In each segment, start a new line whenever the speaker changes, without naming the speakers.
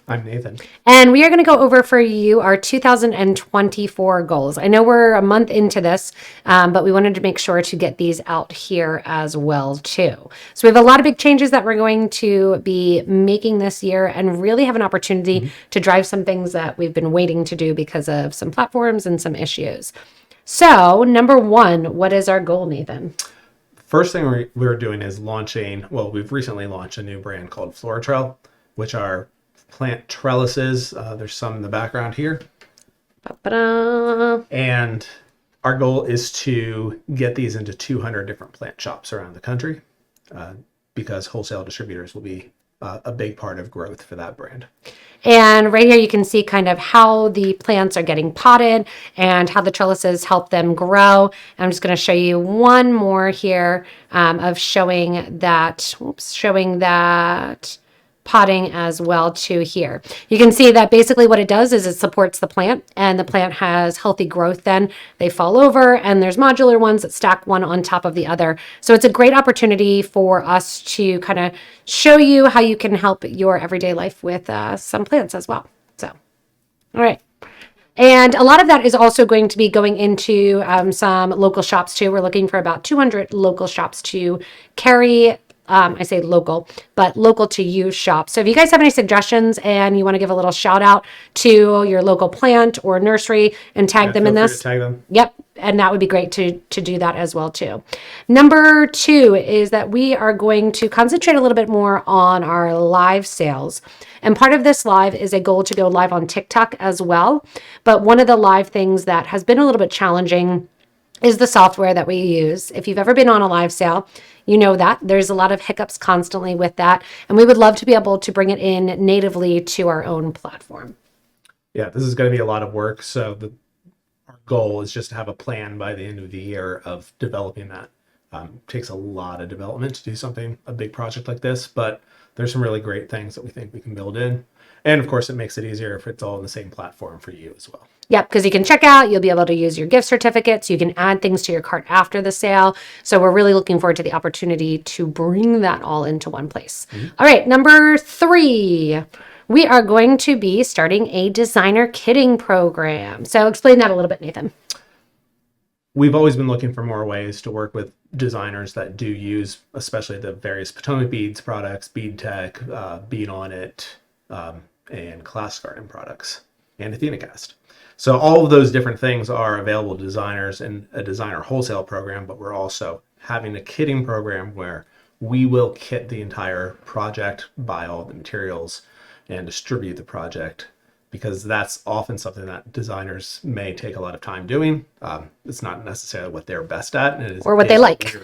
I'm Nathan.
And we are going to go over for you our 2024 goals. I know we're a month into this, but we wanted to make sure to get these out here as well too. So we have a lot of big changes that we're going to be making this year and really have an opportunity to drive some things that we've been waiting to do because of some platforms and some issues. So number one, what is our goal, Nathan?
First thing we're doing is we've recently launched a new brand called Floratrell, which are plant trellises. There's some in the background here.
Ba-ba-da.
And our goal is to get these into 200 different plant shops around the country because wholesale distributors will be a big part of growth for that brand.
And right here you can see kind of how the plants are getting potted and how the trellises help them grow. I'm just going to show you one more here of showing that potting as well too here. You can see that basically what it does is it supports the plant, and the plant has healthy growth. Then they fall over, and there's modular ones that stack one on top of the other. So it's a great opportunity for us to kind of show you how you can help your everyday life with some plants as well. So, all right. And a lot of that is also going to be going into some local shops too. We're looking for about 200 local shops to carry I say local, but local to you shops. So if you guys have any suggestions and you want to give a little shout out to your local plant or nursery and tag them in this.
Tag them.
Yep. And that would be great to do that as well too. Number two is that we are going to concentrate a little bit more on our live sales. And part of this live is a goal to go live on TikTok as well. But one of the live things that has been a little bit challenging is the software that we use. If you've ever been on a live sale, you know that there's a lot of hiccups constantly with that. And we would love to be able to bring it in natively to our own platform.
Yeah, this is going to be a lot of work. So our goal is just to have a plan by the end of the year of developing that. Takes a lot of development to do a big project like this, but there's some really great things that we think we can build in. And of course, it makes it easier if it's all in the same platform for you as well.
Yep, because you can check out, you'll be able to use your gift certificates, you can add things to your cart after the sale. So we're really looking forward to the opportunity to bring that all into one place. All right, number 3, we are going to be starting a designer kitting program. So explain that a little bit, Nathan.
We've always been looking for more ways to work with designers that do use, especially the various PotomacBeads products, Bead Tech, Bead on It, and Class Garden products, and AthenaCast. So all of those different things are available to designers in a designer wholesale program, but we're also having a kitting program where we will kit the entire project, buy all the materials, and distribute the project, because that's often something that designers may take a lot of time doing. It's not necessarily what they're best at.
Or what they like.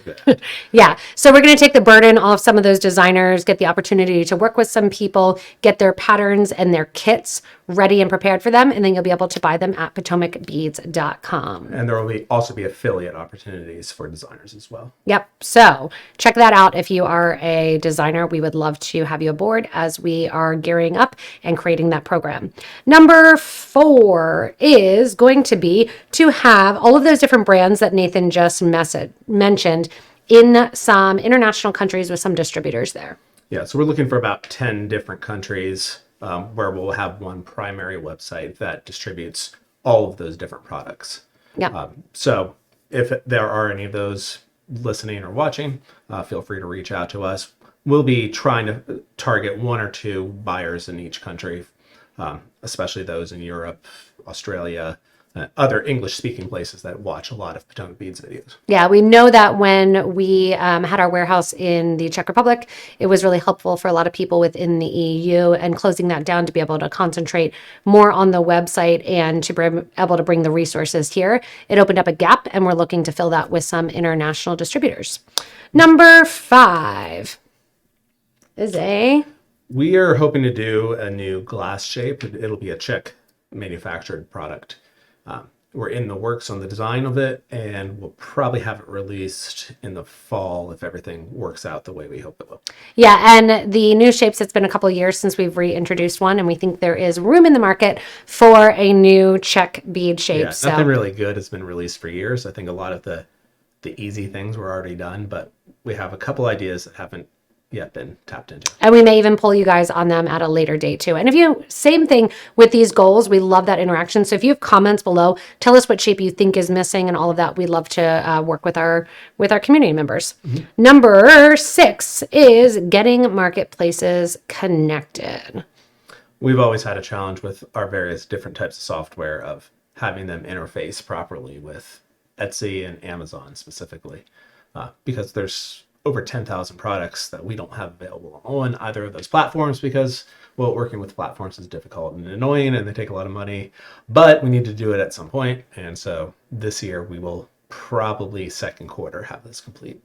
Yeah. So we're going to take the burden off some of those designers, get the opportunity to work with some people, get their patterns and their kits ready and prepared for them, and then you'll be able to buy them at PotomacBeads.com.
And there will also be affiliate opportunities for designers as well.
Yep. So check that out if you are a designer. We would love to have you aboard as we are gearing up and creating that program. Number 4 is going to be to have all of those different brands that Nathan just mentioned in some international countries with some distributors there.
Yeah, so we're looking for about 10 different countries where we'll have one primary website that distributes all of those different products.
Yeah.
So if there are any of those listening or watching, feel free to reach out to us. We'll be trying to target 1 or 2 buyers in each country, especially those in Europe, Australia, other English-speaking places that watch a lot of PotomacBeads videos.
Yeah, we know that when we had our warehouse in the Czech Republic, it was really helpful for a lot of people within the EU, and closing that down to be able to concentrate more on the website and to be able to bring the resources here. It opened up a gap, and we're looking to fill that with some international distributors. Number 5 is
We are hoping to do a new glass shape. It'll be a Czech manufactured product. We're in the works on the design of it, and we'll probably have it released in the fall if everything works out the way we hope it will.
Yeah, and the new shapes, it's been a couple of years since we've reintroduced one, and we think there is room in the market for a new Czech bead shape.
Yeah, nothing really good has been released for years. I think a lot of the easy things were already done, but we have a couple ideas that haven't yet been tapped into.
And we may even pull you guys on them at a later date too. And if you, same thing with these goals, we love that interaction. So if you have comments below, tell us what shape you think is missing and all of that. We love to work with our community members. Number 6 is getting marketplaces connected.
We've always had a challenge with our various different types of software of having them interface properly with Etsy and Amazon specifically, because there's over 10,000 products that we don't have available on either of those platforms because, well, working with platforms is difficult and annoying and they take a lot of money, but we need to do it at some point. And so this year we will probably second quarter have this complete.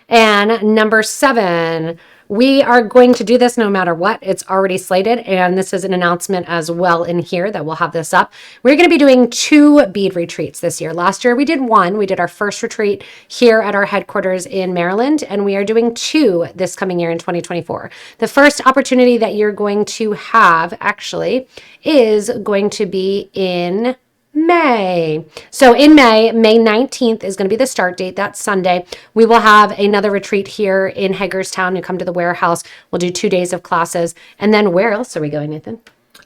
And number 7, we are going to do this no matter what. It's already slated. And this is an announcement as well in here that we'll have this up. We're going to be doing 2 bead retreats this year. Last year we did 1. We did our first retreat here at our headquarters in Maryland. And we are doing 2 this coming year in 2024. The first opportunity that you're going to have actually is going to be in May. So in May 19th is going to be the start date. That's Sunday. We will have another retreat here in Hagerstown. You come to the warehouse. We'll do 2 days of classes. And then where else are we going, Nathan?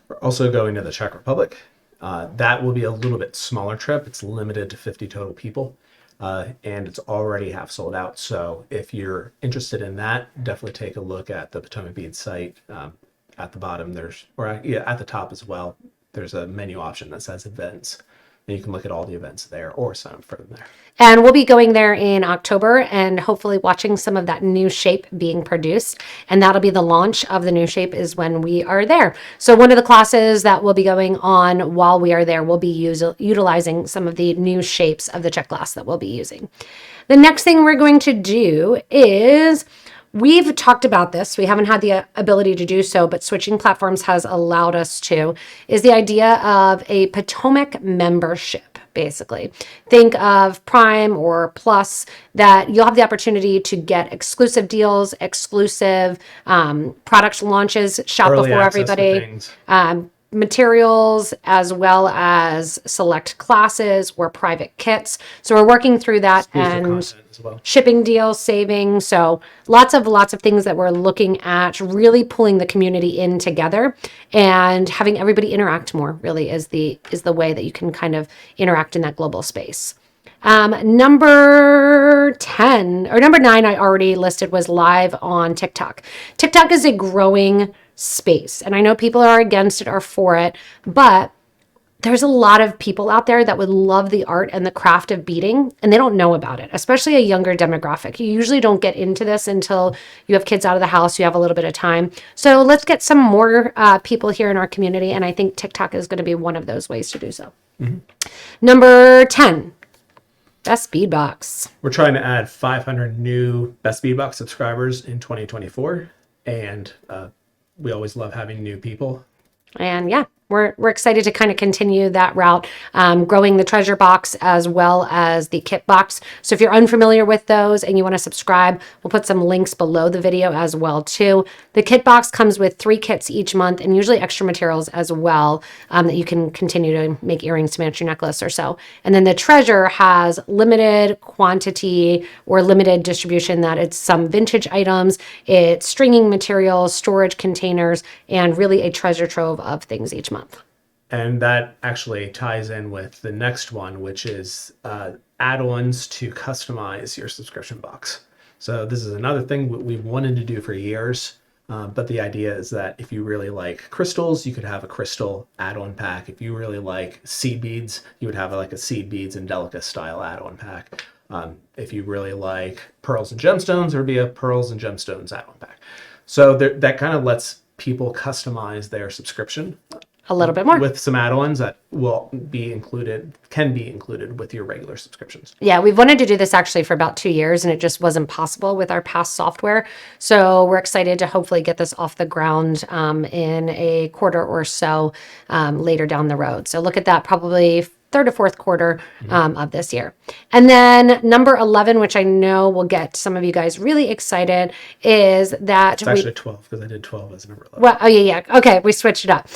We're also going to the Czech Republic. That will be a little bit smaller trip. It's limited to 50 total people. And it's already half sold out. So if you're interested in that, definitely take a look at the PotomacBeads site. At the bottom, at the top as well, there's a menu option that says events, and you can look at all the events there or sign up for them there.
And we'll be going there in October and hopefully watching some of that new shape being produced. And that'll be the launch of the new shape is when we are there. So one of the classes that we'll be going on while we are there will be utilizing some of the new shapes of the check glass that we'll be using. The next thing we're going to do is, we've talked about this. We haven't had the ability to do so, but switching platforms has allowed us to, is the idea of a Potomac membership, basically. Think of Prime or Plus, that you'll have the opportunity to get exclusive deals, exclusive product launches, shop
Early
before
access to
everybody.
things.
Materials as well as select classes or private kits. So we're working through that
Exclusive
and
content as well.
shipping deals, saving. So lots of things that we're looking at, really pulling the community in together and having everybody interact more really is the way that you can kind of interact in that global space. Number 10 or number 9 I already listed was live on TikTok. TikTok is a growing space, and I know people are against it or for it, but there's a lot of people out there that would love the art and the craft of beading, and they don't know about it, especially a younger demographic. You usually don't get into this until you have kids out of the house, you have a little bit of time. So let's get some more people here in our community, and I think TikTok is going to be one of those ways to do so. Number 10. Best Bead Box.
We're trying to add 500 new Best Bead Box subscribers in 2024, and we always love having new people.
And yeah, we're excited to kind of continue that route, growing the treasure box as well as the kit box. So if you're unfamiliar with those and you want to subscribe, we'll put some links below the video as well too. The kit box comes with 3 kits each month and usually extra materials as well, that you can continue to make earrings to match your necklace or so. And then the treasure has limited quantity or limited distribution, that it's some vintage items, it's stringing materials, storage containers, and really a treasure trove of things each month.
And that actually ties in with the next one, which is add-ons to customize your subscription box. So this is another thing we've wanted to do for years, but the idea is that if you really like crystals, you could have a crystal add-on pack. If you really like seed beads, you would have like a seed beads and delica style add-on pack. If you really like pearls and gemstones, there would be a pearls and gemstones add-on pack. So that kind of lets people customize their subscription
A little bit more.
with some add-ons that can be included with your regular subscriptions.
Yeah, we've wanted to do this actually for about 2 years, and it just wasn't possible with our past software. So we're excited to hopefully get this off the ground in a quarter or so later down the road. So look at that, probably third or fourth quarter of this year. And then number 11, which I know will get some of you guys really excited, is that
It's actually 12 because I did 12 as number 11.
well, oh yeah. Okay, we switched it up.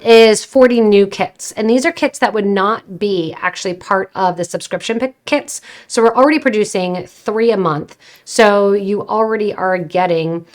Is 40 new kits. And these are kits that would not be actually part of the subscription kits. So we're already producing 3 a month. So you already are getting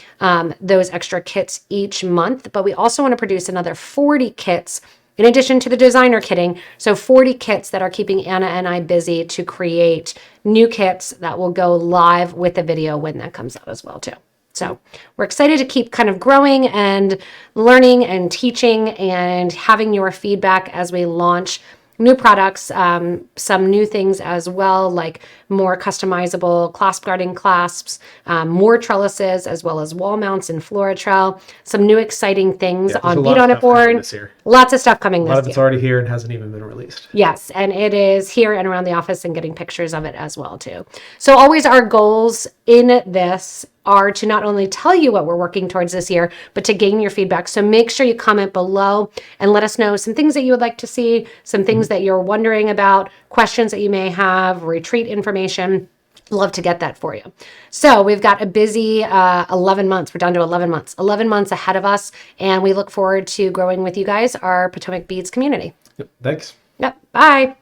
those extra kits each month. But we also want to produce another 40 kits in addition to the designer kitting. So 40 kits that are keeping Anna and I busy to create new kits that will go live with the video when that comes out as well too. So we're excited to keep kind of growing and learning and teaching and having your feedback as we launch new products, some new things as well, like more customizable clasp guarding clasps, more trellises, as well as wall mounts and FloraTrell, some new exciting things
Yeah, there's
on
a lot
Bead
of
on It
stuff coming
board.
this year.
Lots of stuff coming
A lot
this
of it's
year.
already here and hasn't even been released.
Yes, and it is here and around the office and getting pictures of it as well too. So always our goals in this are to not only tell you what we're working towards this year, but to gain your feedback. So make sure you comment below and let us know some things that you would like to see, some things that you're wondering about, questions that you may have, retreat information. Love to get that for you. So we've got a busy 11 months. We're down to 11 months. 11 months ahead of us, and we look forward to growing with you guys, our Potomac Beads community.
Yep, thanks.
Yep. Bye.